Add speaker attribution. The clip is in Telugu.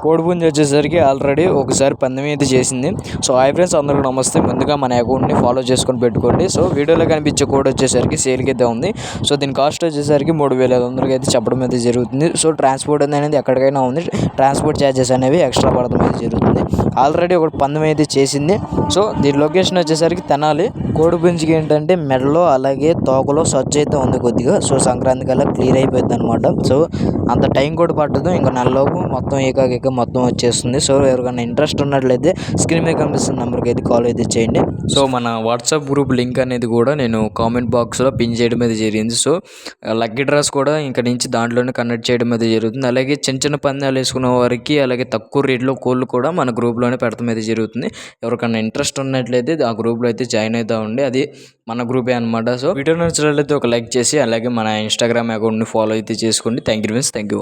Speaker 1: కోడిపుంజు వచ్చేసరికి ఆల్రెడీ ఒకసారి పందెం అయితే చేసింది. సో హాయ్ ఫ్రెండ్స్, అందరికీ నమస్తే. ముందుగా మన అకౌంట్ని ఫాలో చేసుకొని పెట్టుకోండి. సో వీడియోలో కనిపించే కోడ్ వచ్చేసరికి సేల్కి అయితే ఉంది. సో దీని కాస్ట్ వచ్చేసరికి 3500 అయితే చెప్పడం అయితే జరుగుతుంది. సో ట్రాన్స్పోర్ట్ అనేది ఎక్కడికైనా ఉంది. ట్రాన్స్పోర్ట్ ఛార్జెస్ అనేవి ఎక్స్ట్రా పడడం అయితే జరుగుతుంది. ఆల్రెడీ ఒక పందెం అయితే చేసింది. సో దీని లొకేషన్ వచ్చేసరికి తెనాలి. కోడిపుంజుకి ఏంటంటే మెడలో అలాగే తోకలో సజ్జ అయితే ఉంది కొద్దిగా. సో సంక్రాంతి కల్లా క్లియర్ అయిపోయింది అనమాట. సో అంత టైం కూడా పట్టదు, ఇంకా నెలలోపు మొత్తం ఏకాక మొత్తం వచ్చేస్తుంది. సో ఎవరికైనా ఇంట్రెస్ట్ ఉన్నట్లయితే స్క్రీన్ మీద కనిపిస్తున్న నెంబర్కి అయితే కాల్ అయితే చేయండి. సో మన వాట్సాప్ గ్రూప్ లింక్ అనేది కూడా నేను కామెంట్ బాక్స్లో పిన్ చేయడం అయితే జరిగింది. సో లక్కీ డ్రాస్ కూడా ఇంకా నుంచి దాంట్లోనే కనెక్ట్ చేయడం అయితే జరుగుతుంది. అలాగే చిన్న చిన్న పందాలు వేసుకున్న వారికి అలాగే తక్కువ రేట్లో కోళ్ళు కూడా మన గ్రూప్లోనే పెడతాం అయితే జరుగుతుంది. ఎవరికైనా ఇంట్రెస్ట్ ఉన్నట్లయితే ఆ గ్రూప్లో అయితే జాయిన్ అవుతా ఉండి, అది మన గ్రూపే అనమాట. సో వీడియో నచ్చినట్లయితే ఒక లైక్ చేసి అలాగే మన ఇన్స్టాగ్రామ్ అకౌంట్ని ఫాలో అయితే చేసుకోండి. Thank you friends, thank you.